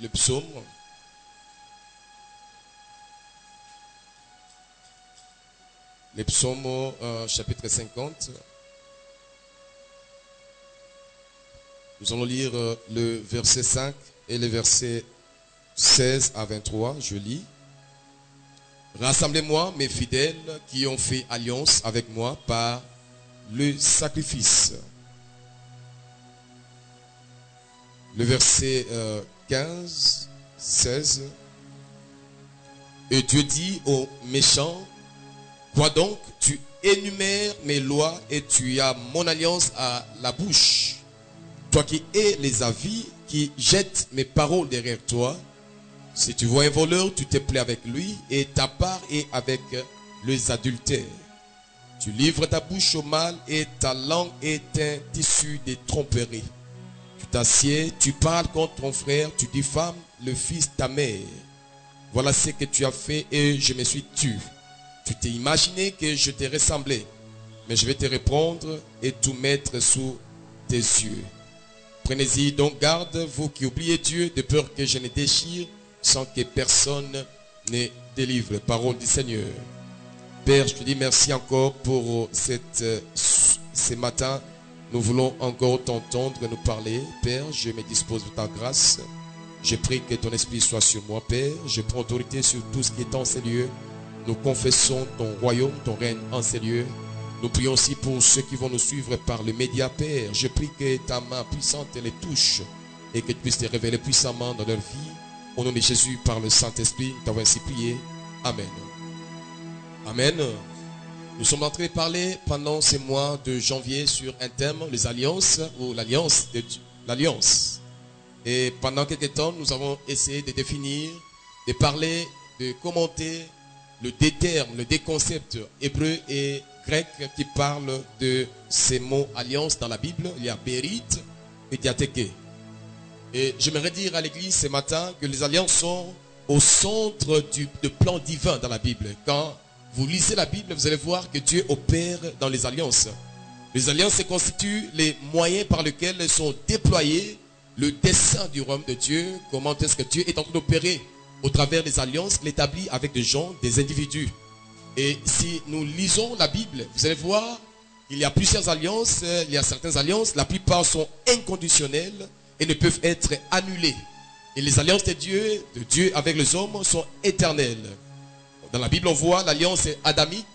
le psaume. Les psaumes, chapitre 50. Nous allons lire le verset 5 et le verset 16 à 23. Je lis. Rassemblez-moi, mes fidèles, qui ont fait alliance avec moi par le sacrifice. Le verset 15, 16. Et Dieu dit aux méchants, quoi donc, tu énumères mes lois et tu as mon alliance à la bouche. Toi qui hais les avis, qui jettes mes paroles derrière toi. Si tu vois un voleur, tu te plais avec lui et ta part est avec les adultères. Tu livres ta bouche au mal et ta langue est un tissu de tromperie. Tu t'assieds, tu parles contre ton frère, tu diffames le fils de ta mère. Voilà ce que tu as fait et je me suis tu. Tu t'es imaginé que je t'ai ressemblé, mais je vais te reprendre et tout mettre sous tes yeux. Prenez-y donc garde, vous qui oubliez Dieu, de peur que je ne déchire sans que personne ne délivre. Parole du Seigneur. Père, je te dis merci encore pour ce matin. Nous voulons encore t'entendre nous parler. Père, je me dispose de ta grâce. Je prie que ton esprit soit sur moi, Père. Je prends autorité sur tout ce qui est en ces lieux. Nous confessons ton royaume, ton règne en ces lieux. Nous prions aussi pour ceux qui vont nous suivre par le média, Père. Je prie que ta main puissante les touche et que tu puisses te révéler puissamment dans leur vie. Au nom de Jésus, par le Saint-Esprit, nous t'avons ainsi prié. Amen. Amen. Nous sommes en train de parler pendant ces mois de janvier sur un thème, les alliances ou l'alliance de Dieu. L'alliance. Et pendant quelques temps, nous avons essayé de définir, de parler, de commenter le concepts hébreu et grec qui parlent de ces mots alliance dans la Bible. Il y a Bérit et Diatheke. Et j'aimerais dire à l'église ce matin que les alliances sont au centre du plan divin dans la Bible. Quand vous lisez la Bible, vous allez voir que Dieu opère dans les alliances. Les alliances constituent les moyens par lesquels sont déployés le dessein du royaume de Dieu. Comment est-ce que Dieu est en train d'opérer au travers des alliances qu'il établit avec des gens, des individus. Et si nous lisons la Bible, vous allez voir, il y a plusieurs alliances, il y a certaines alliances, la plupart sont inconditionnelles et ne peuvent être annulées. Et les alliances de Dieu avec les hommes sont éternelles. Dans la Bible, on voit l'alliance adamique,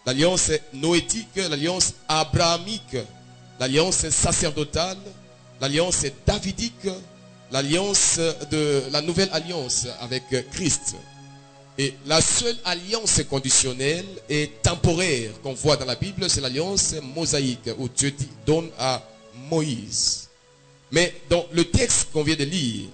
l'alliance noétique, l'alliance abrahamique, l'alliance sacerdotale, l'alliance davidique, l'alliance de la nouvelle alliance avec Christ. Et la seule alliance conditionnelle et temporaire qu'on voit dans la Bible, c'est l'alliance mosaïque où Dieu donne à Moïse. Mais dans le texte qu'on vient de lire,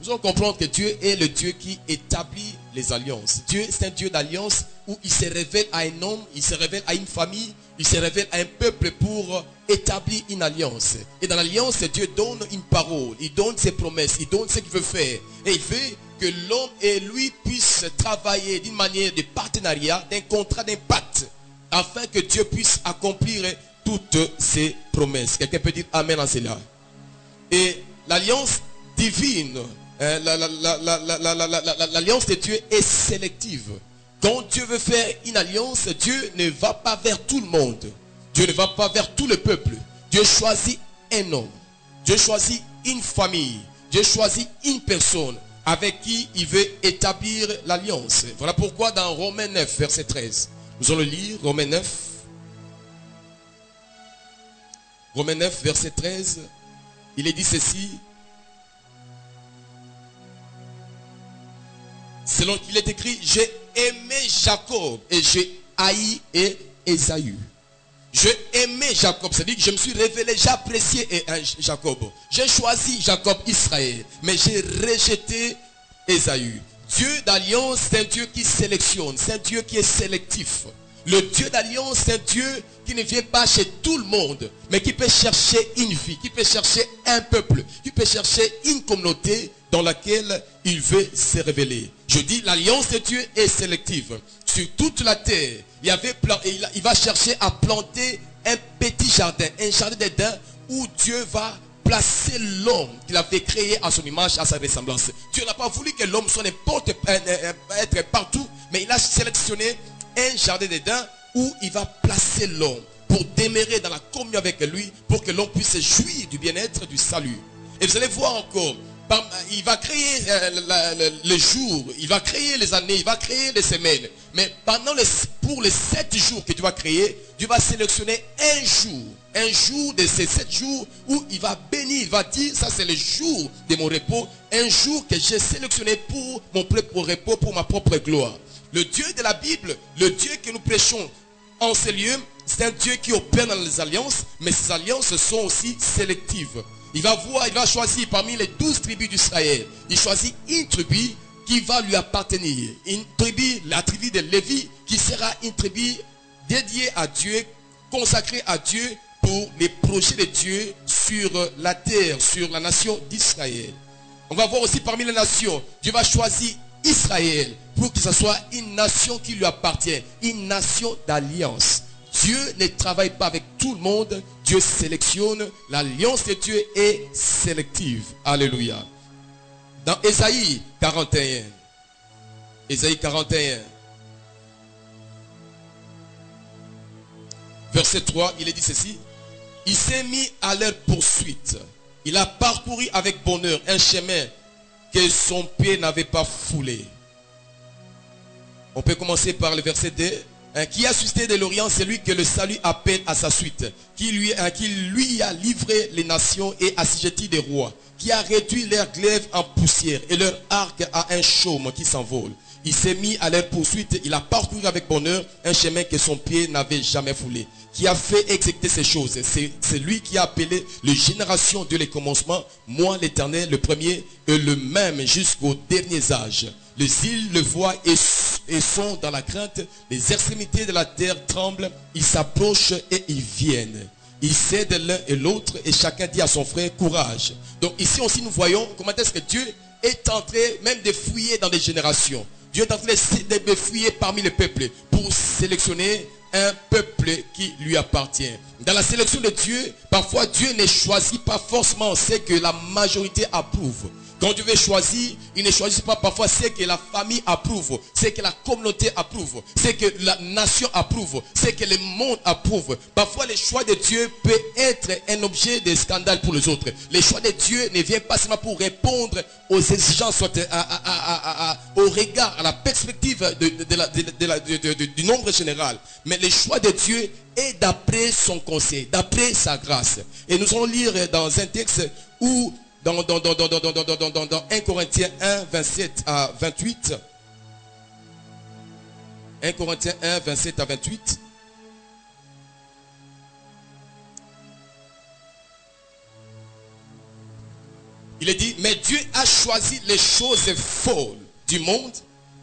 nous allons comprendre que Dieu est le Dieu qui établit les alliances. Dieu, c'est un Dieu d'alliance où il se révèle à un homme, il se révèle à une famille, il se révèle à un peuple pour établir une alliance. Et dans l'alliance, Dieu donne une parole, il donne ses promesses, il donne ce qu'il veut faire. Et il veut que l'homme et lui puissent travailler d'une manière de partenariat, d'un contrat, d'un pacte, afin que Dieu puisse accomplir toutes ses promesses. Quelqu'un peut dire Amen en cela. Et l'alliance divine, l'alliance de Dieu est sélective. Quand Dieu veut faire une alliance, Dieu ne va pas vers tout le monde. Dieu ne va pas vers tout le peuple. Dieu choisit un homme. Dieu choisit une famille. Dieu choisit une personne avec qui il veut établir l'alliance. Voilà pourquoi dans Romains 9, verset 13, nous allons lire Romains 9. Romains 9, verset 13, il est dit ceci. Selon qu'il est écrit, j'ai aimé Jacob et j'ai haï Ésaü. J'ai aimé Jacob, c'est-à-dire que je me suis révélé, j'ai apprécié Jacob. J'ai choisi Jacob, Israël, mais j'ai rejeté Ésaü. Dieu d'alliance, c'est un Dieu qui sélectionne, c'est un Dieu qui est sélectif. Le Dieu d'alliance, c'est un Dieu qui ne vient pas chez tout le monde, mais qui peut chercher une vie, qui peut chercher un peuple, qui peut chercher une communauté dans laquelle il veut se révéler. Je dis, l'alliance de Dieu est sélective. Sur toute la terre, il va chercher à planter un petit jardin, un jardin d'Éden où Dieu va placer l'homme qu'il avait créé à son image, à sa ressemblance. Dieu n'a pas voulu que l'homme soit n'importe être partout, mais il a sélectionné un jardin d'Éden où il va placer l'homme pour demeurer dans la communion avec lui, pour que l'homme puisse jouir du bien-être, du salut. Et vous allez voir encore, il va créer les jours, il va créer les années, il va créer les semaines. Mais pour les 7 jours que tu vas créer, Dieu va sélectionner un jour de ces 7 jours où il va bénir, il va dire, ça c'est le jour de mon repos, un jour que j'ai sélectionné pour mon propre repos, pour ma propre gloire. Le Dieu de la Bible, le Dieu que nous prêchons en ces lieux, c'est un Dieu qui opère dans les alliances, mais ces alliances sont aussi sélectives. Il va choisir parmi les 12 tribus d'Israël. Il choisit une tribu qui va lui appartenir. Une tribu, la tribu de Lévi, qui sera une tribu dédiée à Dieu, consacrée à Dieu pour les projets de Dieu sur la terre, sur la nation d'Israël. On va voir aussi parmi les nations, Dieu va choisir Israël pour que ce soit une nation qui lui appartient, une nation d'alliance. Dieu ne travaille pas avec tout le monde. Dieu sélectionne. L'alliance de Dieu est sélective. Alléluia. Dans Ésaïe 41. Ésaïe 41. Verset 3, il est dit ceci. Il s'est mis à leur poursuite. Il a parcouru avec bonheur un chemin que son pied n'avait pas foulé. On peut commencer par le verset 2. Qui a suscité de l'Orient celui que le salut appelle à sa suite, qui lui a livré les nations et assujetti des rois, qui a réduit leurs glaives en poussière et leur arc à un chaume qui s'envole. Il s'est mis à leur poursuite, il a parcouru avec bonheur un chemin que son pied n'avait jamais foulé. Qui a fait exécuter ces choses? C'est lui qui a appelé les générations de les commencements, moi l'Éternel, le premier et le même jusqu'aux derniers âges. Les îles le voient et sont dans la crainte. Les extrémités de la terre tremblent. Ils s'approchent et ils viennent. Ils cèdent l'un et l'autre et chacun dit à son frère, courage. Donc ici aussi nous voyons comment est-ce que Dieu est en train même de fouiller dans les générations. Dieu est en train de fouiller parmi les peuples pour sélectionner un peuple qui lui appartient. Dans la sélection de Dieu, parfois Dieu ne choisit pas forcément ce que la majorité approuve. Quand Dieu veut choisir, il ne choisit pas parfois ce que la famille approuve, ce que la communauté approuve, ce que la nation approuve, ce que le monde approuve. Parfois, le choix de Dieu peut être un objet de scandale pour les autres. Le choix de Dieu ne vient pas seulement pour répondre aux exigences, au regard, à la perspective du nombre général. Mais le choix de Dieu est d'après son conseil, d'après sa grâce. Et nous allons lire dans un texte où dans 1 Corinthiens 1, 27 à 28. 1 Corinthiens 1, 27 à 28. Il est dit, mais Dieu a choisi les choses folles du monde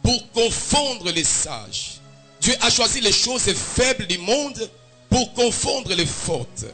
pour confondre les sages. Dieu a choisi les choses faibles du monde pour confondre les fortes.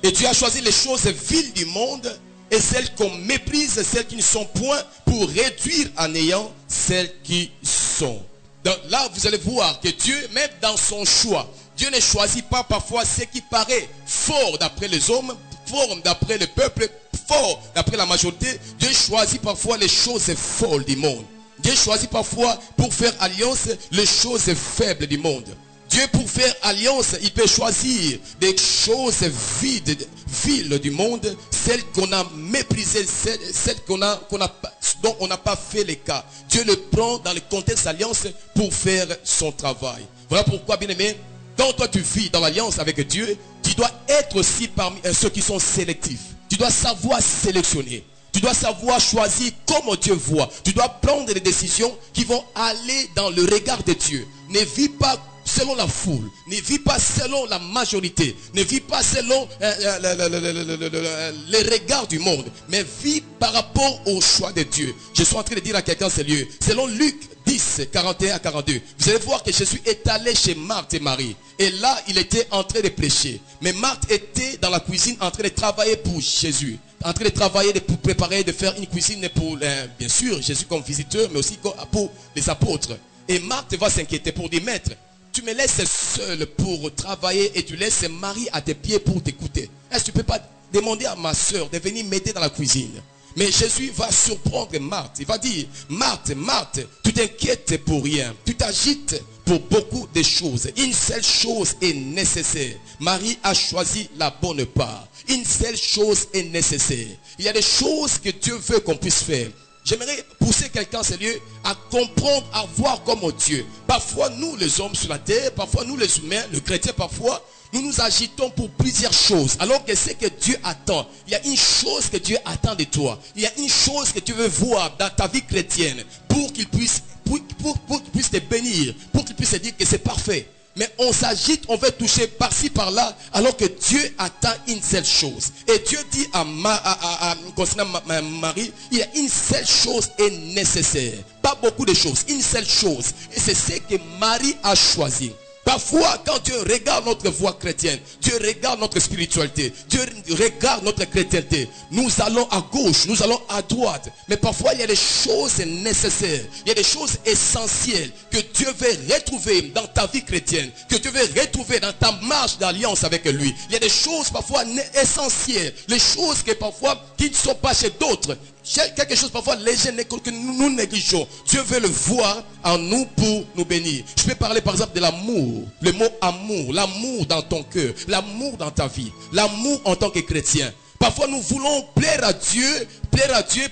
Et Dieu a choisi les choses viles du monde et celles qu'on méprise, celles qui ne sont point, pour réduire à néant celles qui sont. Donc là, vous allez voir que Dieu, même dans son choix, Dieu ne choisit pas parfois ce qui paraît fort d'après les hommes, fort d'après le peuple, fort d'après la majorité. Dieu choisit parfois les choses folles du monde. Dieu choisit parfois pour faire alliance les choses faibles du monde. Dieu, pour faire alliance, il peut choisir des choses viles du monde, celles qu'on a méprisées, celles dont on n'a pas fait les cas. Dieu le prend dans le contexte d'alliance pour faire son travail. Voilà pourquoi, bien aimé, quand toi tu vis dans l'alliance avec Dieu, tu dois être aussi parmi ceux qui sont sélectifs. Tu dois savoir sélectionner. Tu dois savoir choisir comme Dieu voit. Tu dois prendre des décisions qui vont aller dans le regard de Dieu. Ne vis pas selon la foule, ne vis pas selon la majorité, ne vis pas selon les regards du monde, mais vis par rapport au choix de Dieu. Je suis en train de dire à quelqu'un ces lieux. Selon Luc 10, 41 à 42, vous allez voir que Jésus est allé chez Marthe et Marie. Et là, il était en train de prêcher. Mais Marthe était dans la cuisine en train de travailler pour Jésus. En train de travailler, de préparer, de faire une cuisine pour, bien sûr, Jésus comme visiteur, mais aussi pour les apôtres. Et Marthe va s'inquiéter pour dire, maître, tu me laisses seul pour travailler et tu laisses Marie à tes pieds pour t'écouter. Est-ce que tu ne peux pas demander à ma soeur de venir m'aider dans la cuisine. Mais Jésus va surprendre Marthe. Il va dire, Marthe, Marthe, tu t'inquiètes pour rien. Tu t'agites pour beaucoup de choses. Une seule chose est nécessaire. Marie a choisi la bonne part. Une seule chose est nécessaire. Il y a des choses que Dieu veut qu'on puisse faire. J'aimerais pousser quelqu'un, sérieux, à comprendre, à voir comme Dieu. Parfois, nous, les hommes sur la terre, parfois, nous, les humains, les chrétiens, parfois, nous nous agitons pour plusieurs choses. Alors que c'est que Dieu attend. Il y a une chose que Dieu attend de toi. Il y a une chose que tu veux voir dans ta vie chrétienne pour qu'il puisse, pour qu'il puisse te bénir, pour qu'il puisse te dire que c'est parfait. Mais on s'agite, on veut toucher par-ci, par-là, alors que Dieu attend une seule chose. Et Dieu dit concernant Marie, il y a une seule chose est nécessaire. Pas beaucoup de choses, une seule chose. Et c'est ce que Marie a choisi. Parfois, quand Dieu regarde notre voie chrétienne, Dieu regarde notre spiritualité, Dieu regarde notre chrétienté, nous allons à gauche, nous allons à droite. Mais parfois, il y a des choses nécessaires, il y a des choses essentielles que Dieu veut retrouver dans ta vie chrétienne, que Dieu veut retrouver dans ta marche d'alliance avec lui. Il y a des choses parfois essentielles, les choses que parfois qui ne sont pas chez d'autres. Quelque chose parfois léger que nous négligeons. Dieu veut le voir en nous pour nous bénir. Je peux parler par exemple de l'amour. Le mot amour. L'amour dans ton cœur. L'amour dans ta vie. L'amour en tant que chrétien. Parfois nous voulons plaire à Dieu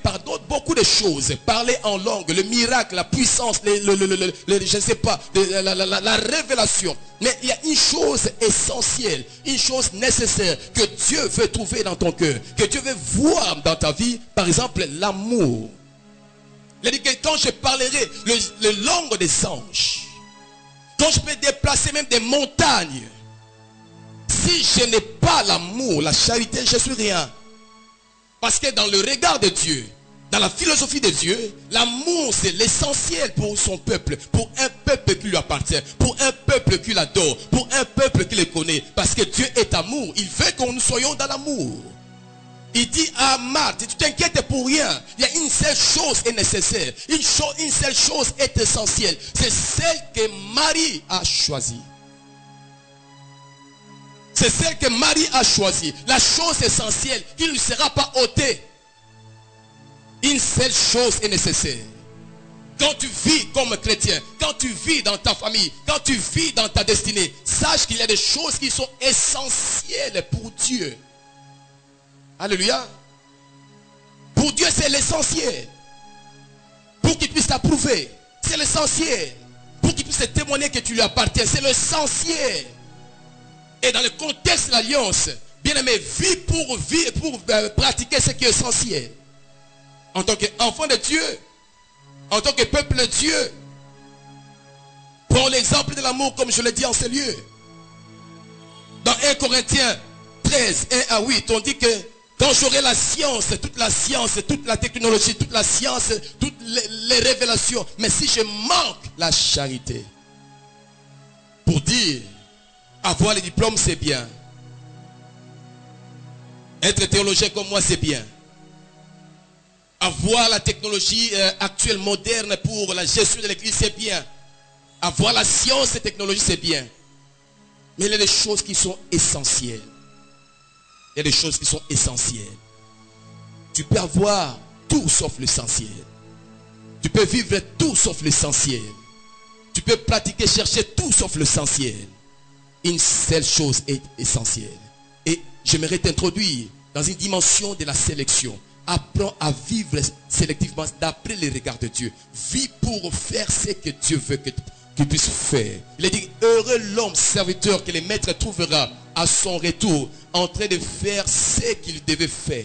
par beaucoup de choses. Parler en langue, le miracle, la puissance, je ne sais pas, la révélation. Mais il y a une chose essentielle, une chose nécessaire que Dieu veut trouver dans ton cœur, que Dieu veut voir dans ta vie, par exemple l'amour. Il dit que quand je parlerai le langue des anges, quand je peux déplacer même des montagnes, si je n'ai pas l'amour, la charité, je ne suis rien. Parce que dans le regard de Dieu, dans la philosophie de Dieu, l'amour c'est l'essentiel pour son peuple, pour un peuple qui lui appartient, pour un peuple qui l'adore, pour un peuple qui le connaît. Parce que Dieu est amour, il veut que nous soyons dans l'amour. Il dit à Marthe, tu t'inquiètes pour rien. Il y a une seule chose est nécessaire, une seule chose est essentielle. C'est celle que Marie a choisie. C'est celle que Marie a choisie. La chose essentielle qui ne lui sera pas ôtée. Une seule chose est nécessaire. Quand tu vis comme chrétien, quand tu vis dans ta famille, quand tu vis dans ta destinée, sache qu'il y a des choses qui sont essentielles pour Dieu. Alléluia. Pour Dieu, c'est l'essentiel. Pour qu'il puisse t'approuver, c'est l'essentiel. Pour qu'il puisse te témoigner que tu lui appartiens, c'est l'essentiel. Et dans le contexte de l'alliance, bien aimé, vis pour pratiquer ce qui est essentiel. En tant qu'enfant de Dieu, en tant que peuple de Dieu, prends l'exemple de l'amour comme je l'ai dit en ces lieux. Dans 1 Corinthiens 13, 1 à 8, on dit que quand j'aurai la science, toute la technologie, toute la science, toutes les révélations, mais si je manque la charité, pour dire, avoir les diplômes, c'est bien. Être théologien comme moi, c'est bien. Avoir la technologie actuelle, moderne pour la gestion de l'église, c'est bien. Avoir la science et technologie, c'est bien. Mais il y a des choses qui sont essentielles. Il y a des choses qui sont essentielles. Tu peux avoir tout sauf l'essentiel. Tu peux vivre tout sauf l'essentiel. Tu peux pratiquer, chercher tout sauf l'essentiel. Une seule chose est essentielle. Et j'aimerais t'introduire dans une dimension de la sélection. Apprends à vivre sélectivement d'après les regards de Dieu. Vis pour faire ce que Dieu veut que tu puisses faire. Il est dit, heureux l'homme serviteur que le maître trouvera à son retour en train de faire ce qu'il devait faire.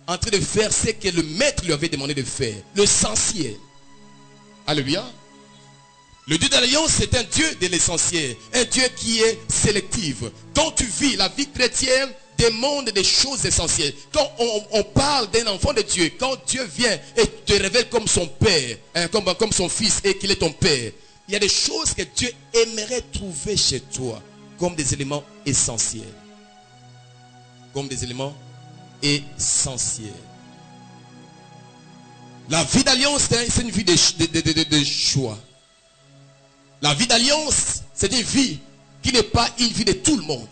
En train de faire ce que le maître lui avait demandé de faire. L'essentiel. Alléluia. Le Dieu de l'alliance, c'est un Dieu de l'essentiel. Un Dieu qui est sélectif. Quand tu vis la vie chrétienne, demande des choses essentielles. Quand on parle d'un enfant de Dieu, quand Dieu vient et te révèle comme son père, comme son fils et qu'il est ton père, il y a des choses que Dieu aimerait trouver chez toi comme des éléments essentiels. Comme des éléments essentiels. La vie d'alliance, c'est une vie de choix. La vie d'alliance, c'est une vie qui n'est pas une vie de tout le monde.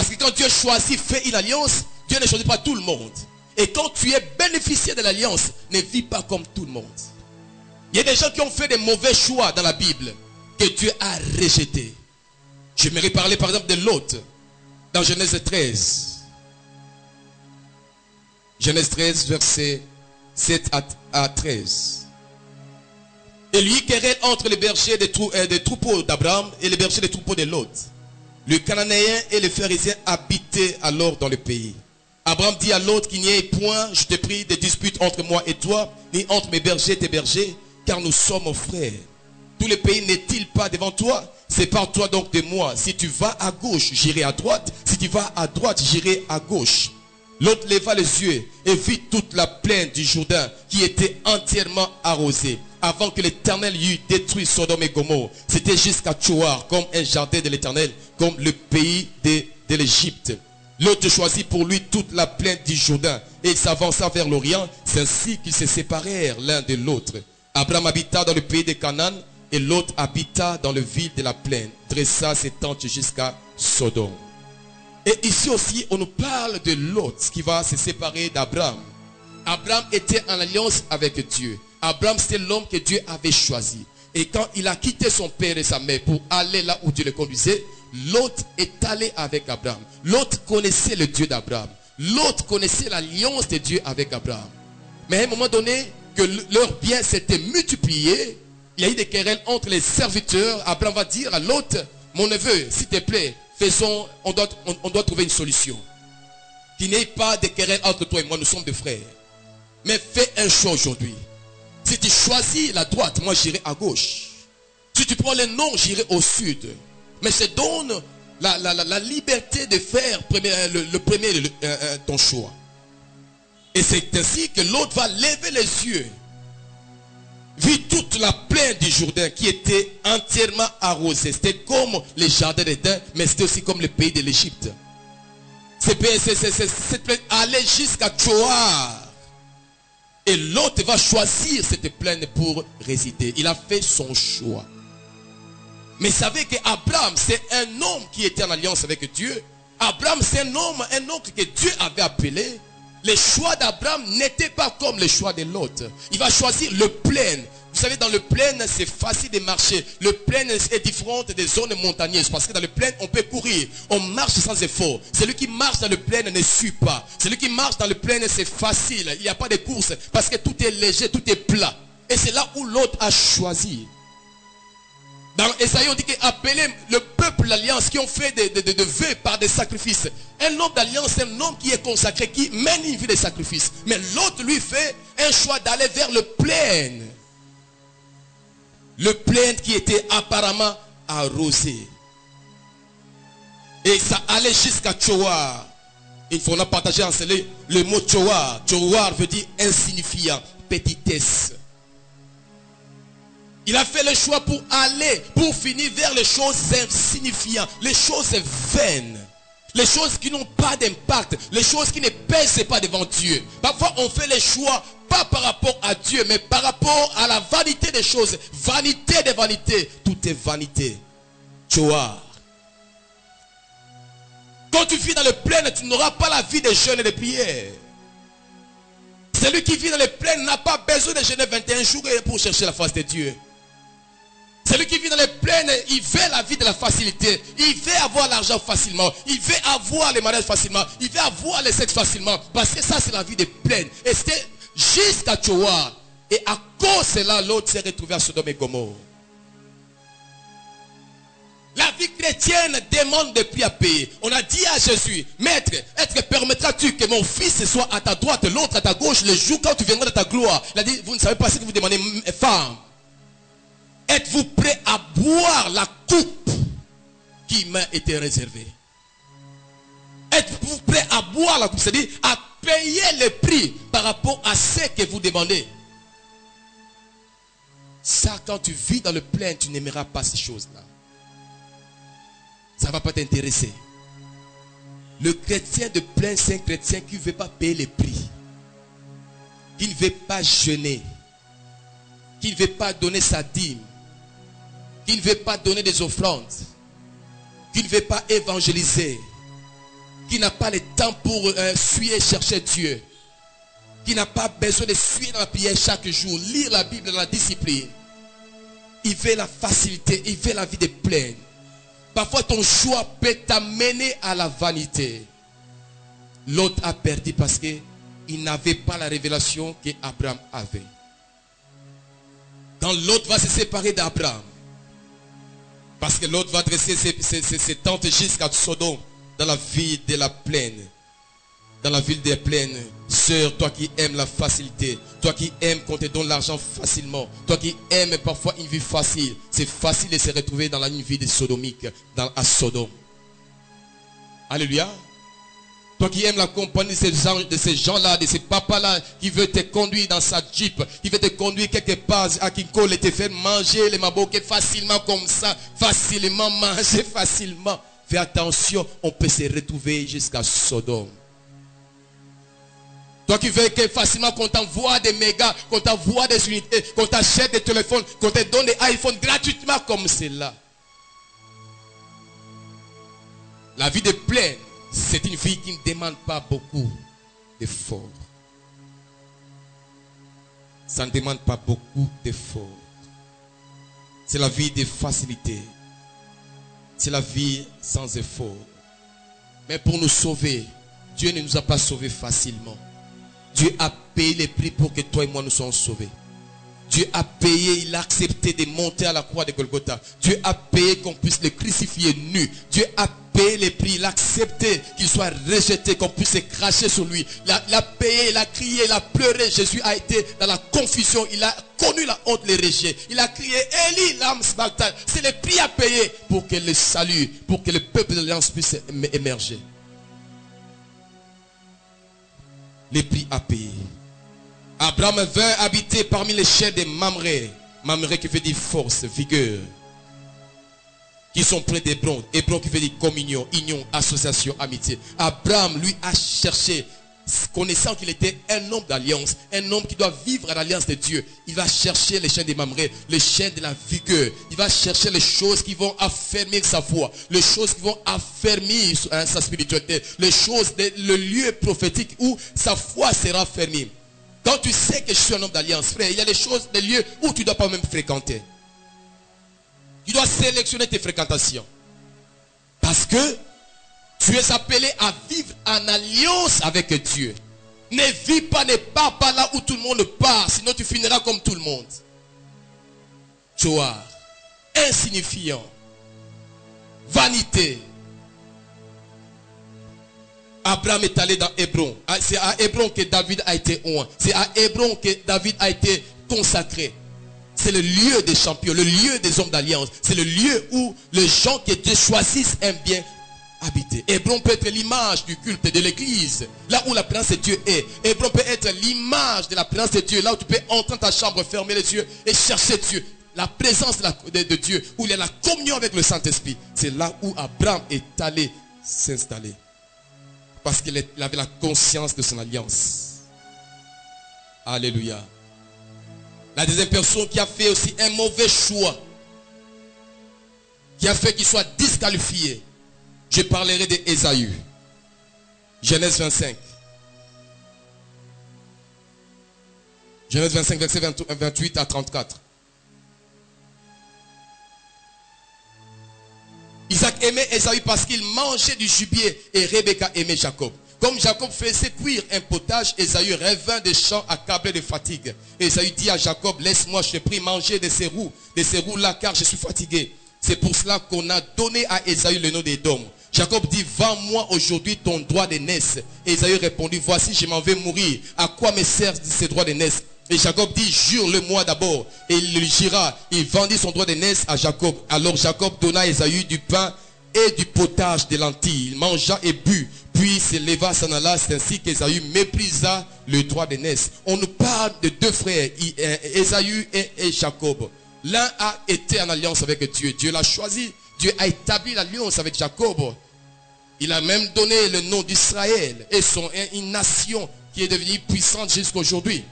Parce que quand Dieu choisit, fait une alliance, Dieu ne choisit pas tout le monde. Et quand tu es bénéficiaire de l'alliance, ne vis pas comme tout le monde. Il y a des gens qui ont fait des mauvais choix dans la Bible que Dieu a rejetés. J'aimerais parler par exemple de Lot dans Genèse 13. Genèse 13, versets 7 à 13. Et lui querelle entre les bergers des troupeaux d'Abraham et les bergers des troupeaux de Lot. Le Cananéen et les Pharisiens habitaient alors dans le pays. Abraham dit à Lot qu'il n'y ait point, je te prie, de dispute entre moi et toi, ni entre mes bergers et tes bergers, car nous sommes frères. Tout le pays n'est-il pas devant toi? Sépare-toi donc de moi. Si tu vas à gauche, j'irai à droite. Si tu vas à droite, j'irai à gauche. L'autre leva les yeux et vit toute la plaine du Jourdain qui était entièrement arrosée. Avant que l'Éternel y eût détruit Sodome et Gomorrhe, c'était jusqu'à Tchoar, comme un jardin de l'Éternel, comme le pays de l'Égypte. L'autre choisit pour lui toute la plaine du Jourdain et il s'avança vers l'Orient. C'est ainsi qu'ils se séparèrent l'un de l'autre. Abraham habita dans le pays de Canaan et l'autre habita dans le ville de la plaine, dressa ses tentes jusqu'à Sodome. Et ici aussi, on nous parle de Lot qui va se séparer d'Abraham. Abraham était en alliance avec Dieu. Abraham, c'était l'homme que Dieu avait choisi. Et quand il a quitté son père et sa mère pour aller là où Dieu le conduisait, Lot est allé avec Abraham. Lot connaissait le Dieu d'Abraham. Lot connaissait l'alliance de Dieu avec Abraham. Mais à un moment donné, que leurs biens s'étaient multipliés, il y a eu des querelles entre les serviteurs. Abraham va dire à Lot, mon neveu, s'il te plaît, faisons, on doit trouver une solution. Qu'il n'y ait pas de querelles entre toi et moi, nous sommes des frères. Mais fais un choix aujourd'hui. Si tu choisis la droite, moi j'irai à gauche. Si tu prends le nord, j'irai au sud. Mais je donne la liberté de faire ton choix. Et c'est ainsi que l'autre va lever les yeux. Vit toute la plaine du Jourdain qui était entièrement arrosée. C'était comme les jardins d'Éden, mais c'était aussi comme le pays de l'Égypte. Cette plaine allait jusqu'à Tchoar. Et l'autre va choisir cette plaine pour résider. Il a fait son choix. Mais savez qu'Abraham, c'est un homme qui était en alliance avec Dieu. Abraham, c'est un homme que Dieu avait appelé. Les choix d'Abraham n'étaient pas comme les choix de l'autre. Il va choisir le plain. Vous savez, dans le plain, c'est facile de marcher. Le plain est différent des zones montagneuses. Parce que dans le plain, on peut courir. On marche sans effort. Celui qui marche dans le plain ne suit pas. Celui qui marche dans le plain, c'est facile. Il n'y a pas de course. Parce que tout est léger, tout est plat. Et c'est là où l'autre a choisi. Dans Esaïe, on dit qu'appeler le peuple l'alliance qui ont fait des vœux par des sacrifices. Un homme d'alliance, c'est un homme qui est consacré, qui mène une vie de sacrifice. Mais l'autre lui fait un choix d'aller vers le plain. Le plain qui était apparemment arrosé. Et ça allait jusqu'à Tchoar. Il faudra partager ensemble le mot Tchoar. Tchoar veut dire insignifiant, petitesse. Il a fait le choix pour aller, pour finir vers les choses insignifiantes, les choses vaines, les choses qui n'ont pas d'impact, les choses qui ne pèsent pas devant Dieu. Parfois, on fait les choix, pas par rapport à Dieu, mais par rapport à la vanité des choses. Vanité des vanités, tout est vanité. Tchoar. Quand tu vis dans le plain, tu n'auras pas la vie de jeûne et de prière. Celui qui vit dans le plain n'a pas besoin de jeûner 21 jours pour chercher la face de Dieu. Celui qui vit dans les plaines, il veut la vie de la facilité. Il veut avoir l'argent facilement. Il veut avoir les mariages facilement. Il veut avoir le sexe facilement. Parce que ça, c'est la vie des plaines. Et c'était jusqu'à Tchoar. Et à cause de cela, l'autre s'est retrouvé à Sodome et Gomorrhe. La vie chrétienne demande des prix à payer. On a dit à Jésus, Maître, est-ce que permettras-tu que mon fils soit à ta droite, l'autre à ta gauche, le jour quand tu viendras de ta gloire? Il a dit, vous ne savez pas ce que vous demandez, femme. Êtes-vous prêt à boire la coupe qui m'a été réservée? Êtes-vous prêt à boire la coupe? C'est-à-dire à payer le prix par rapport à ce que vous demandez. Ça, quand tu vis dans le plein, tu n'aimeras pas ces choses-là. Ça ne va pas t'intéresser. Le chrétien de plein, c'est un chrétien qui ne veut pas payer le prix. Qui ne veut pas jeûner. Qui ne veut pas donner sa dîme. Qui ne veut pas donner des offrandes. Qui ne veut pas évangéliser. qui n'a pas le temps pour suivre et chercher Dieu, qui n'a pas besoin de suivre dans la prière chaque jour, lire la Bible dans la discipline. Il veut la facilité, il veut la vie de pleine. Parfois ton choix peut t'amener à la vanité. L'autre a perdu parce qu'il n'avait pas la révélation qu'Abraham avait. Quand l'autre va se séparer d'Abraham, parce que l'autre va dresser ses tentes jusqu'à Sodome, dans la ville de la plaine. Dans la ville des plaines, sœur, toi qui aimes la facilité, toi qui aimes qu'on te donne l'argent facilement, toi qui aimes parfois une vie facile, c'est facile de se retrouver dans une vie de sodomique, à Sodome. Alléluia. Toi qui aimes la compagnie de ces gens-là, de ces papas-là, qui veut te conduire dans sa jeep, qui veut te conduire quelque part à Kinko et te faire manger les maboques facilement comme ça, facilement manger facilement. Fais attention, on peut se retrouver jusqu'à Sodome. Toi qui veux que facilement qu'on t'envoie des mégas, qu'on t'envoie des unités, qu'on t'achète des téléphones, qu'on te donne des iPhones gratuitement comme cela. La vie de plaine, c'est une vie qui ne demande pas beaucoup d'efforts. Ça ne demande pas beaucoup d'efforts. C'est la vie de facilité. C'est la vie sans effort. Mais pour nous sauver, Dieu ne nous a pas sauvés facilement. Dieu a payé les prix pour que toi et moi nous soyons sauvés. Dieu a payé, il a accepté de monter à la croix de Golgotha. Dieu a payé qu'on puisse le crucifier nu. Dieu a payé les prix, il a accepté qu'il soit rejeté, qu'on puisse se cracher sur lui. Il a payé, il a crié, il a pleuré. Jésus a été dans la confusion, il a connu la honte, les rejets. Il a crié, Eli, l'âme sabachthani. C'est le prix à payer pour que le salut, pour que le peuple de l'Alliance puisse émerger. Les prix à payer. Abraham vint habiter parmi les chaînes de Mamré. Mamré qui veut dire force, vigueur. Qui sont près d'Hébron. Hébron qui veut dire communion, union, association, amitié. Abraham, lui, a cherché, connaissant qu'il était un homme d'alliance, un homme qui doit vivre à l'alliance de Dieu. Il va chercher les chaînes de Mamré, les chaînes de la vigueur. Il va chercher les choses qui vont affermir sa foi, les choses qui vont affermir sa spiritualité, les choses, le lieu prophétique où sa foi sera affermie. Quand tu sais que je suis un homme d'alliance, frère, il y a des choses, des lieux où tu ne dois pas même fréquenter. Tu dois sélectionner tes fréquentations. Parce que tu es appelé à vivre en alliance avec Dieu. Ne vis pas, ne pars pas là où tout le monde part, sinon tu finiras comme tout le monde. Joie, insignifiant, vanité. Abraham est allé dans Hébron. C'est à Hébron que David a été oint. C'est à Hébron que David a été consacré. C'est le lieu des champions, le lieu des hommes d'alliance. C'est le lieu où les gens que Dieu choisissent aiment bien habiter. Hébron peut être l'image du culte de l'église, là où la présence de Dieu est. Hébron peut être l'image de la présence de Dieu, là où tu peux entrer dans ta chambre, fermer les yeux et chercher Dieu. La présence de Dieu, où il y a la communion avec le Saint-Esprit. C'est là où Abraham est allé s'installer. Parce qu'il avait la conscience de son alliance. Alléluia. La deuxième personne qui a fait aussi un mauvais choix, qui a fait qu'il soit disqualifié, je parlerai d'Ésaü. Genèse 25. Genèse 25, verset 28 à 34. Isaac aimait Ésaü parce qu'il mangeait du gibier et Rebecca aimait Jacob. Comme Jacob faisait cuire un potage, Ésaü revint des champs accablé de fatigue. Ésaü dit à Jacob, laisse-moi, je te prie, manger de ces roues-là, car je suis fatigué. C'est pour cela qu'on a donné à Ésaü le nom d'Édom. Jacob dit, vends-moi aujourd'hui ton droit d'aînesse. Ésaü répondit, voici, je m'en vais mourir. À quoi me servent ces droits d'aînesse? Et Jacob dit, jure-le-moi d'abord. Et il le jura. Il vendit son droit d'aînesse à Jacob. Alors Jacob donna à Ésaü du pain et du potage de lentilles. Il mangea et but. Puis se leva, s'en alla. C'est ainsi qu'Ésaü méprisa le droit d'aînesse. On nous parle de deux frères, Ésaü et Jacob. L'un a été en alliance avec Dieu. Dieu l'a choisi. Dieu a établi l'alliance avec Jacob. Il a même donné le nom d'Israël. Et sont une nation qui est devenue puissante jusqu'à aujourd'hui.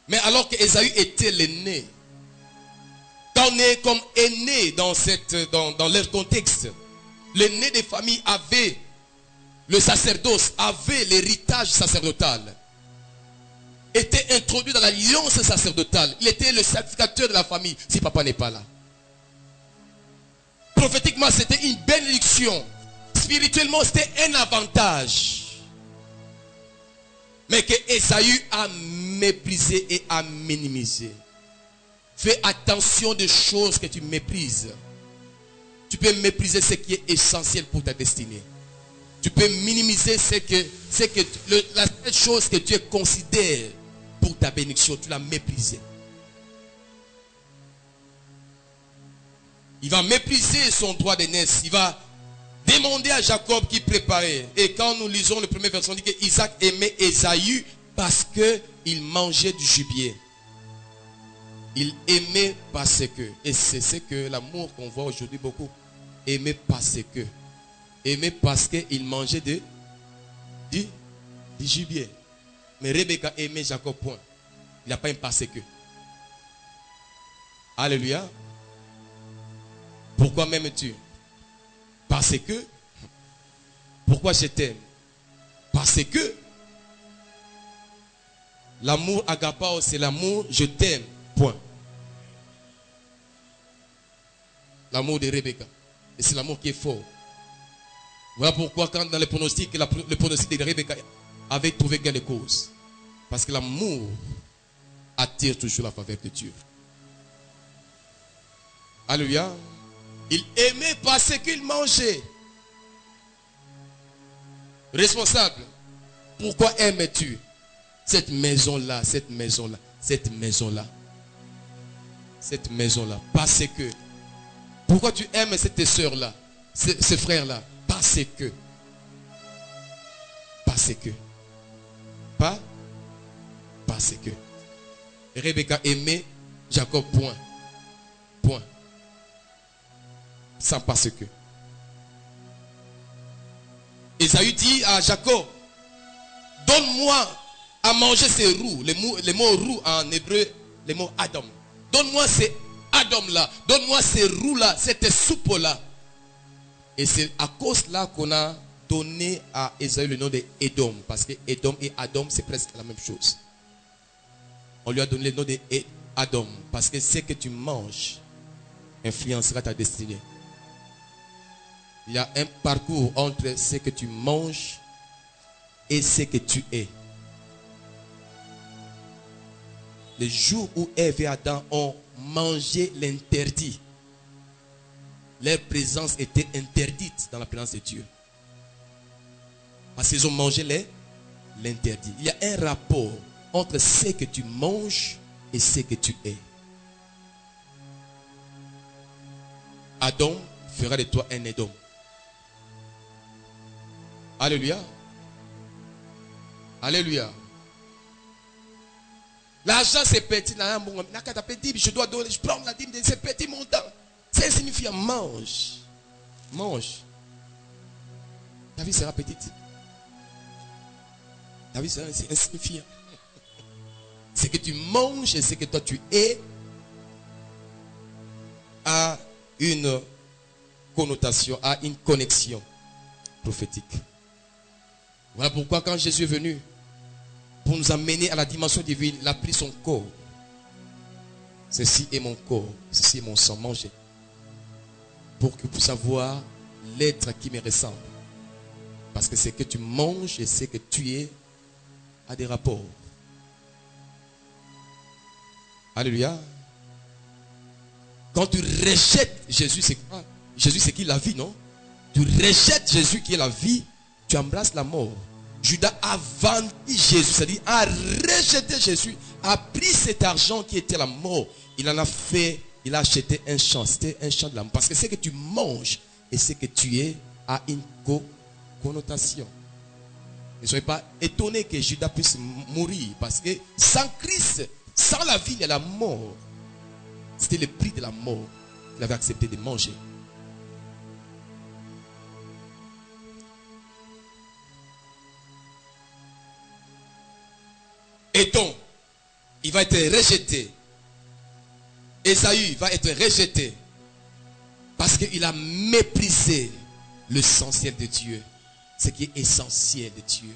Mais alors qu'Ésaü était l'aîné, quand on est comme aîné dans leur contexte, l'aîné des familles avait le sacerdoce avait l'héritage sacerdotal, était introduit dans l'alliance sacerdotale. Il était le sacrificateur de la famille si papa n'est pas là. Prophétiquement, c'était une bénédiction. Spirituellement, c'était un avantage. Mais que Ésaü a méprisé et a minimisé. Fais attention des choses que tu méprises. Tu peux mépriser ce qui est essentiel pour ta destinée. Tu peux minimiser la seule chose que tu considères pour ta bénédiction. Tu l'as méprisé. Il va mépriser son droit d'aînesse. Il va demander à Jacob qui préparait. Et quand nous lisons le premier verset, on dit que Isaac aimait Ésaü parce qu'il mangeait du gibier. Il aimait parce que. Et c'est ce que l'amour qu'on voit aujourd'hui beaucoup. Aimer parce que. Aimer parce qu'il mangeait du gibier. Mais Rebecca aimait Jacob, point. Il n'a pas aimé parce que. Alléluia. Pourquoi m'aimes-tu? Parce que. Pourquoi je t'aime? Parce que. L'amour agapao, c'est l'amour je t'aime, point. L'amour de Rebecca. Et c'est l'amour qui est fort. Voilà pourquoi quand dans le pronostic de Rebecca avait trouvé gain de cause. Parce que l'amour attire toujours la faveur de Dieu. Alléluia. Il aimait parce qu'il mangeait. Responsable. Pourquoi aimes-tu cette maison-là, cette maison-là, cette maison-là, cette maison-là? Parce que. Pourquoi tu aimes cette sœur-là, ce frère-là? Parce que. Parce que. Pas parce que. Rebecca aimait Jacob, point. Point. Sans parce que. Ésaü dit à Jacob, donne-moi à manger ces roux. Les mots roux en hébreu, les mots Adam. Donne-moi ces Adam-là. Donne-moi ces roux-là, cette soupe-là. Et c'est à cause là qu'on a donné à Ésaü le nom de Édom. Parce que Édom et Adam, c'est presque la même chose. On lui a donné le nom de Adam. Parce que ce que tu manges influencera ta destinée. Il y a un parcours entre ce que tu manges et ce que tu es. Le jour où Ève et Adam ont mangé l'interdit, leur présence était interdite dans la présence de Dieu. Parce qu'ils ont mangé l'interdit. Il y a un rapport entre ce que tu manges et ce que tu es. Adam fera de toi un Édom. Alléluia. Alléluia. L'argent c'est petit. Je dois donner. Je prends la dîme de ce petit montant. C'est insignifiant. Mange. Mange. Ta vie sera petite. Ta vie sera insignifiant. Ce que tu manges et ce que toi tu es a une connotation, a une connexion prophétique. Voilà pourquoi quand Jésus est venu pour nous amener à la dimension divine, il a pris son corps. Ceci est mon corps, ceci est mon sang, mangez. Pour que vous puissiez voir l'être qui me ressemble. Parce que ce que tu manges et ce que tu es a des rapports. Alléluia. Quand tu rejettes Jésus, c'est quoi? Jésus, c'est qui? La vie, non? Tu rejettes Jésus qui est la vie, tu embrasses la mort. Judas a vendu Jésus, c'est-à-dire a rejeté Jésus, a pris cet argent qui était la mort. Il en a fait, il a acheté un champ. C'était un champ de l'amour. Parce que ce que tu manges et ce que tu es a une connotation. Ne soyez pas étonnés que Judas puisse mourir. Parce que sans Christ, sans la vie, il y a la mort. C'était le prix de la mort. Il avait accepté de manger. Édom, il va être rejeté. Ésaü va être rejeté. Parce qu'il a méprisé l'essentiel de Dieu. ce qui est essentiel de Dieu.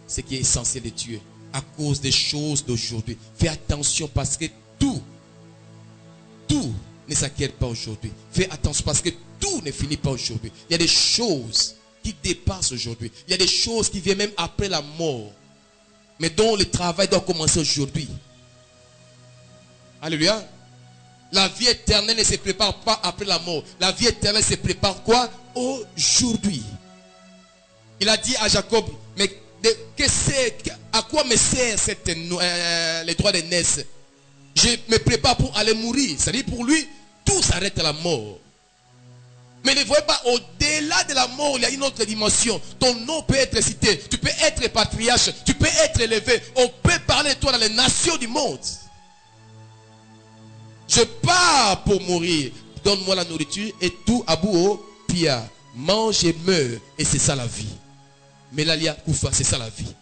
Ce qui est essentiel de Dieu. À cause des choses d'aujourd'hui. Fais attention parce que tout ne s'acquiert pas aujourd'hui. Fais attention parce que tout ne finit pas aujourd'hui. Il y a des choses qui dépassent aujourd'hui. Il y a des choses qui viennent même après la mort. Mais dont le travail doit commencer aujourd'hui. Alléluia. La vie éternelle ne se prépare pas après la mort. La vie éternelle se prépare quoi? Aujourd'hui. Il a dit à Jacob, mais à quoi me sert les droits de naissance? Je me prépare pour aller mourir. C'est-à-dire pour lui, tout s'arrête à la mort. Mais ne voyez pas, au-delà de la mort, il y a une autre dimension. Ton nom peut être cité. Tu peux être patriarche. Tu peux être élevé. On peut parler de toi dans les nations du monde. Je pars pour mourir. Donne-moi la nourriture et tout à bout au pia. Mange et meurs. Et c'est ça la vie. Melalia Koufa, c'est ça la vie.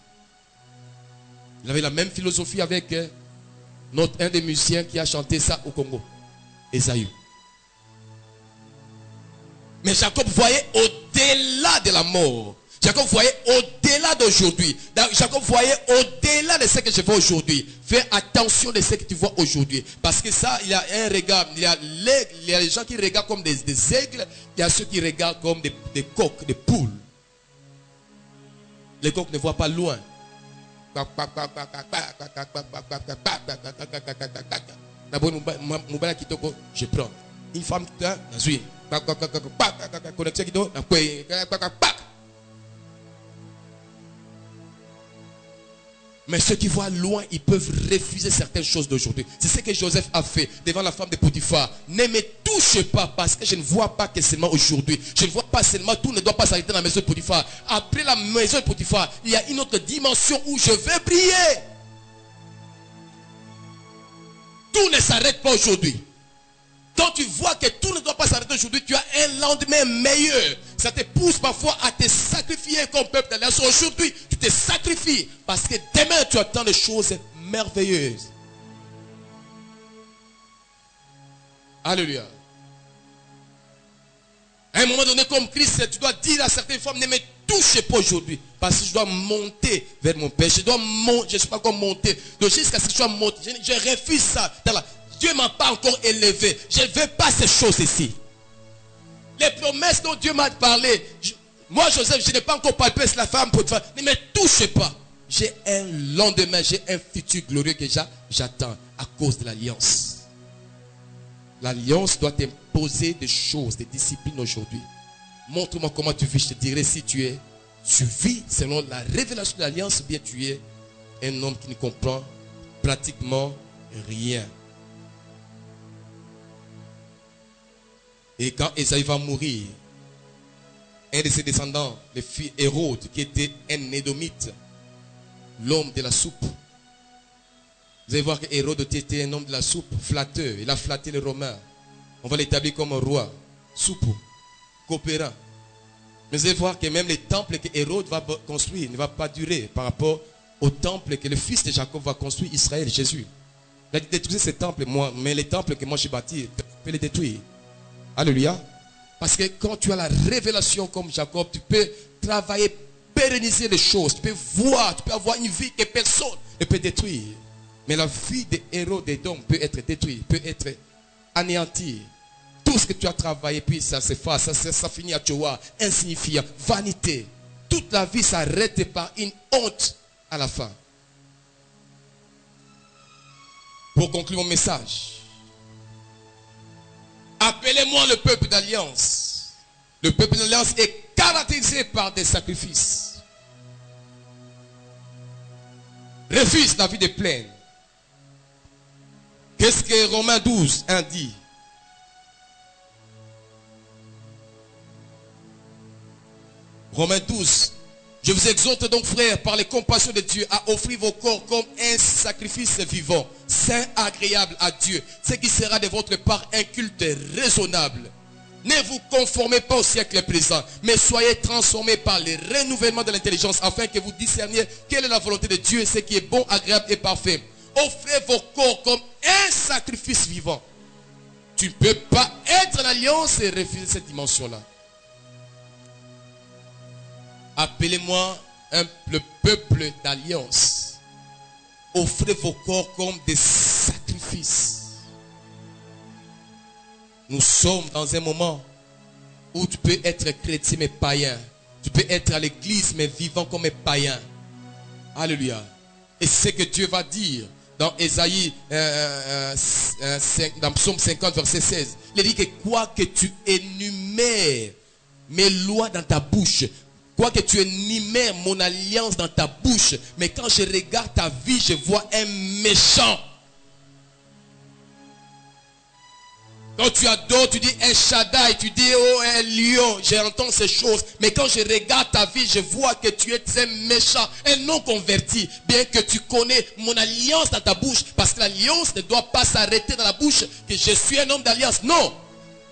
Il avait la même philosophie avec un des musiciens qui a chanté ça au Congo. Esaü. Mais Jacob voyait au-delà de la mort. Jacob voyait au-delà d'aujourd'hui. Jacob voyait au-delà de ce que je vois aujourd'hui. Fais attention de ce que tu vois aujourd'hui. Parce que ça, il y a un regard. Il y a les gens qui regardent comme des aigles. Il y a ceux qui regardent comme des coqs, des poules. Les coqs ne voient pas loin. Je prends une femme qui est mais ceux qui voient loin, ils peuvent refuser certaines choses d'aujourd'hui. C'est ce que Joseph a fait devant la femme de Potiphar. Ne me touche pas parce que je ne vois pas que seulement aujourd'hui. Je ne vois pas seulement, tout ne doit pas s'arrêter dans la maison de Potiphar. Après la maison de Potiphar, il y a une autre dimension où je vais briller. Tout ne s'arrête pas aujourd'hui. Quand tu vois que tout ne doit pas s'arrêter aujourd'hui, tu as un lendemain meilleur. Ça te pousse parfois à te sacrifier comme peuple d'alliance. Aujourd'hui, tu te sacrifies parce que demain, tu attends des choses merveilleuses. Alléluia. À un moment donné, comme Christ, tu dois dire à certaines femmes, ne me touchez pas aujourd'hui. Parce que je dois monter vers mon Père. Je dois monter, je ne sais pas comment monter. Donc jusqu'à ce que je sois monté, je refuse ça. Dieu ne m'a pas encore élevé. Je ne veux pas ces choses ici. Les promesses dont Dieu m'a parlé. Moi, Joseph, je n'ai pas encore palpé la femme pour faire. Ne me touchez pas. J'ai un lendemain, j'ai un futur glorieux que j'attends à cause de l'alliance. L'alliance doit t'imposer des choses, des disciplines aujourd'hui. Montre-moi comment tu vis. Je te dirai si tu vis selon la révélation de l'alliance, ou bien tu es un homme qui ne comprend pratiquement rien. Et quand Esaü va mourir, un de ses descendants, le fils Hérode, qui était un Édomite, l'homme de la soupe. Vous allez voir que Hérode était un homme de la soupe, flatteur. Il a flatté les Romains. On va l'établir comme un roi, soupe, coopérant. Mais vous allez voir que même les temples que Hérode va construire ne va pas durer par rapport au temple que le fils de Jacob va construire, Israël, Jésus. Il a dit détruisez ces temples, mais les temples que moi j'ai bâtis, tu peux les détruire. Alléluia. Parce que quand tu as la révélation comme Jacob, tu peux travailler, pérenniser les choses. Tu peux voir, tu peux avoir une vie que personne ne peut détruire. Mais la vie des héros des dons peut être détruite, peut être anéantie. Tout ce que tu as travaillé, puis ça s'efface, ça finit à Tchoua, insignifiant, vanité. Toute la vie s'arrête par une honte à la fin. Pour conclure mon message. Appelez-moi le peuple d'alliance. Le peuple d'alliance est caractérisé par des sacrifices. Refuse la vie de plaine. Qu'est-ce que Romains 12, 1 dit? Romains 12. Je vous exhorte donc, frères, par les compassions de Dieu, à offrir vos corps comme un sacrifice vivant, saint, agréable à Dieu, ce qui sera de votre part un culte raisonnable. Ne vous conformez pas au siècle présent, mais soyez transformés par le renouvellement de l'intelligence, afin que vous discerniez quelle est la volonté de Dieu, ce qui est bon, agréable et parfait. Offrez vos corps comme un sacrifice vivant. Tu ne peux pas être en alliance et refuser cette dimension-là. appelez-moi le peuple d'alliance. Offrez vos corps comme des sacrifices. Nous sommes dans un moment où tu peux être chrétien mais païen. Tu peux être à l'église mais vivant comme un païen. Alléluia. Et c'est ce que Dieu va dire dans Ésaïe, dans Psaume 50, verset 16. Il dit que quoi que tu énumères mes lois dans ta bouche, quoi que tu énumères mon alliance dans ta bouche, mais quand je regarde ta vie, je vois un méchant. Quand tu adores, tu dis El Shaddai, tu dis oh un lion, j'entends ces choses. Mais quand je regarde ta vie, je vois que tu es un méchant, un non converti. Bien que tu connais mon alliance dans ta bouche, parce que l'alliance ne doit pas s'arrêter dans la bouche, que je suis un homme d'alliance. Non,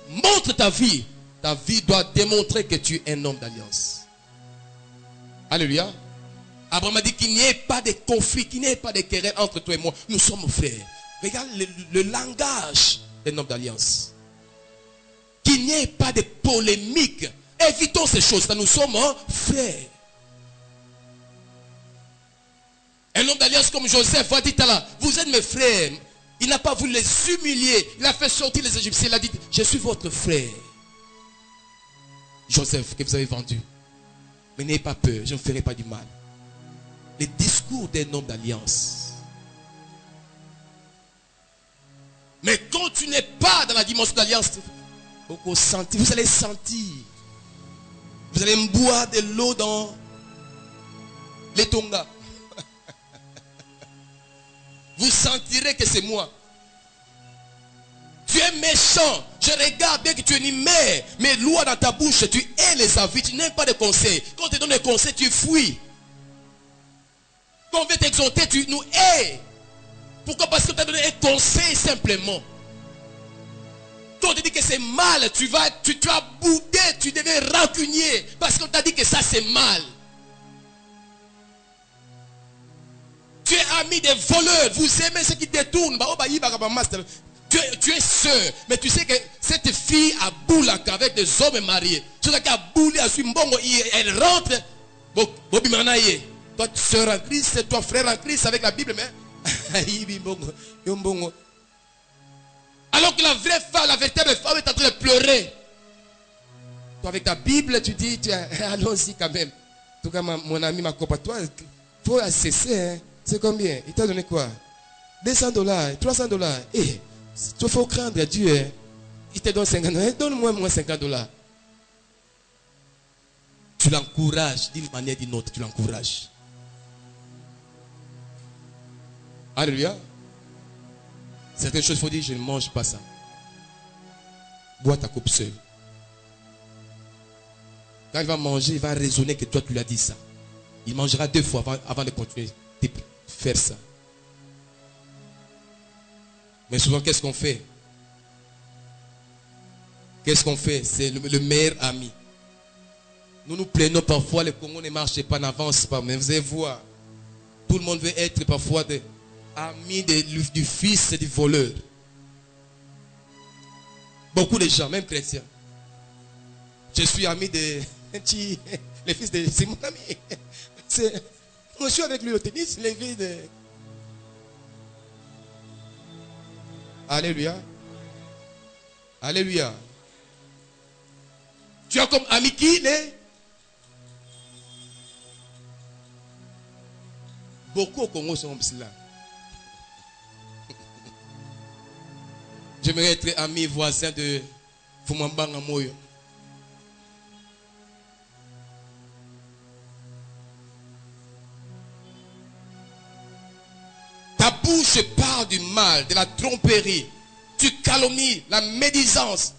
montre ta vie. Ta vie doit démontrer que tu es un homme d'alliance. Alléluia. Abraham a dit qu'il n'y ait pas de conflit, qu'il n'y ait pas de querelle entre toi et moi. Nous sommes frères. Regarde le langage d'un homme d'alliance. Qu'il n'y ait pas de polémique. Évitons ces choses. Nous sommes frères. Un homme d'alliance comme Joseph a dit là, vous êtes mes frères. Il n'a pas voulu les humilier. Il a fait sortir les Égyptiens. Il a dit, je suis votre frère. Joseph, que vous avez vendu. Mais n'ayez pas peur, je ne ferai pas du mal. Les discours d'un homme d'alliance. Mais quand tu n'es pas dans la dimension d'alliance, vous allez sentir. Vous allez me boire de l'eau dans les tongas. Vous sentirez que c'est moi. Tu es méchant. Je regarde bien que tu énumères mes lois dans ta bouche. Tu hais les avis. Tu n'aimes pas de conseils. Quand on te donne des conseils, tu fuis. Quand on veut t'exhorter, tu nous hais. Pourquoi? Parce que tu as donné un conseil simplement. Quand on te dit que c'est mal, tu as boudé, tu devais rancunier. Parce qu'on t'a dit que ça c'est mal. Tu es ami des voleurs. Vous aimez ceux qui détournent. Tu es sœur. Mais tu sais que cette fille a boulé avec des hommes mariés. Tu sais qu'elle a boulé, elle rentre. Toi, sœur en Christ, toi, frère en Christ, avec la Bible, mais. Alors que la vraie femme, la véritable femme est en train de pleurer. Toi, avec ta Bible, tu dis, allons-y quand même. En tout cas, mon ami, ma copain, toi, il faut cesser. Hein. C'est combien? Il t'a donné quoi? $200, $300. Eh, il faut craindre Dieu. Hein. Il te donne $50. Donne-moi moins $50. Tu l'encourages d'une manière ou d'une autre. Tu l'encourages. Alléluia. Certaines choses, il faut dire, je ne mange pas ça. Bois ta coupe seule. Quand il va manger, il va raisonner que toi, tu lui as dit ça. Il mangera 2 fois avant de continuer de faire ça. Mais souvent, qu'est-ce qu'on fait? Qu'est-ce qu'on fait? C'est le meilleur ami. Nous nous plaignons parfois, le Congo ne marche pas, n'avance pas. Mais vous allez voir, tout le monde veut être parfois ami du fils du voleur. Beaucoup de gens, même chrétiens. Je suis ami de le fils de... C'est mon ami. Je suis avec lui au tennis, les filles de... Alléluia. Alléluia. Tu as comme ami qui les... Beaucoup au Congo sont comme cela. J'aimerais être ami voisin de Fumambanga Moyo. Ta bouche parle du mal, de la tromperie. Tu calomnies, la médisance.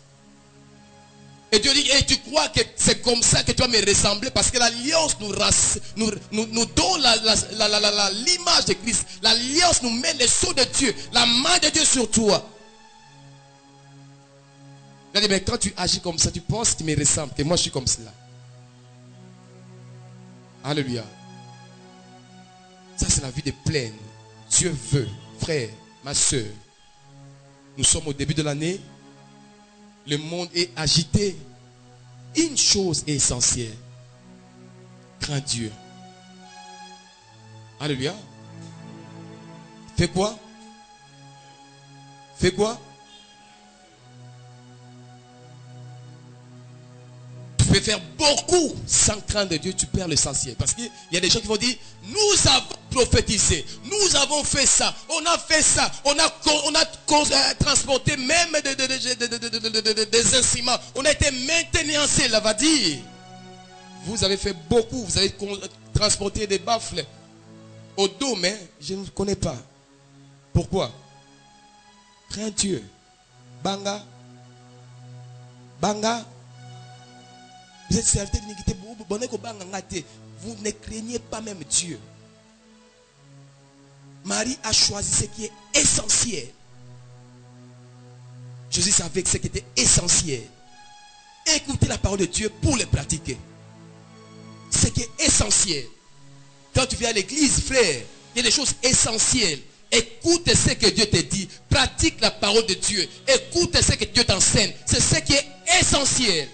Et Dieu dit, et tu crois que c'est comme ça que tu vas me ressembler, parce que l'alliance nous donne l'image de Christ. L'alliance nous met le sceau de Dieu, la main de Dieu sur toi. Mais quand tu agis comme ça, tu penses que tu me ressembles, que moi je suis comme cela. Alléluia. Ça c'est la vie de pleine. Dieu veut, frère, ma soeur. Nous sommes au début de l'année. Le monde est agité. Une chose est essentielle. crains Dieu. Alléluia. Fais quoi? Fais quoi? Tu peux faire beaucoup sans craindre Dieu, tu perds l'essentiel. Parce qu'il y a des gens qui vont dire, nous avons prophétisé, nous avons fait ça, on a fait ça, on a transporté même des instruments, on a été maintenancé, là va dire. Vous avez fait beaucoup, vous avez transporté des baffles au dos, mais je ne connais pas. Pourquoi? Crains Dieu. Banga. Banga. Vous êtes certain d'iniquité. Vous ne craignez pas même Dieu. Marie a choisi ce qui est essentiel. Jésus savait que ce qui était essentiel. Écoutez la parole de Dieu pour le pratiquer. Ce qui est essentiel. Quand tu viens à l'église, frère, il y a des choses essentielles. Écoute ce que Dieu te dit. Pratique la parole de Dieu. Écoute ce que Dieu t'enseigne. C'est ce qui est essentiel.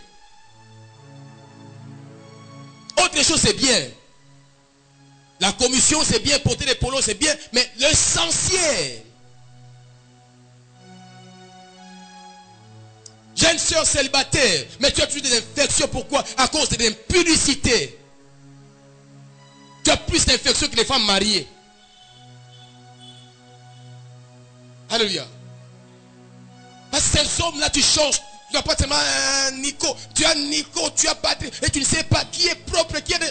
Autre chose, c'est bien. La commission, c'est bien. Porter les polos, c'est bien. Mais l'essentiel. J'ai une soeur célibataire. Mais tu as plus d'infections. Pourquoi? À cause de l'impudicité. Tu as plus d'infections que les femmes mariées. Alléluia. Parce que ces hommes-là, tu changes. Tu n'as pas seulement Nico. Tu as Nico, tu as Patrick. Et tu ne sais pas qui est propre, qui est de...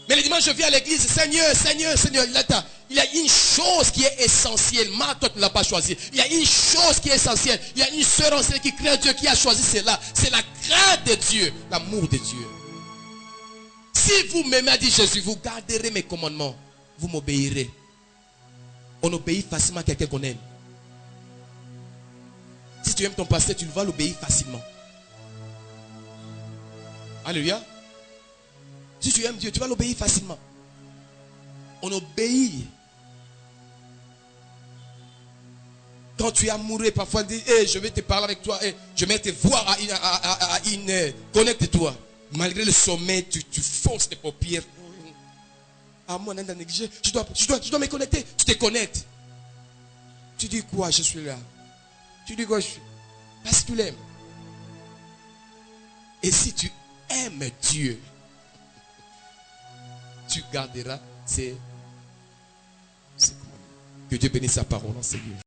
Mais le dimanche, je viens à l'église. Seigneur, Seigneur, Seigneur. Il y a une chose qui est essentielle. Toi, tu ne l'as pas choisi. Il y a une chose qui est essentielle. Il y a une sœur ancienne qui craint Dieu qui a choisi cela. C'est la crainte de Dieu. L'amour de Dieu. Si vous m'aimez, a dit Jésus, vous garderez mes commandements. Vous m'obéirez. On obéit facilement à quelqu'un qu'on aime. Si tu aimes ton pasteur, tu vas l'obéir facilement. Alléluia. Si tu aimes Dieu, tu vas l'obéir facilement. On obéit. Quand tu es amoureux, parfois, dis, hey, je vais te parler avec toi, hey, je vais te voir à une connecte-toi. Malgré le sommet, tu fonces tes paupières. Ah, moi, je dois me connecter. Tu te connectes. Tu dis quoi? Je suis là. Tu dis quoi? Je suis... Parce que tu l'aimes. Et si tu aimes Dieu, tu garderas ses... Que Dieu bénisse sa parole en Seigneur.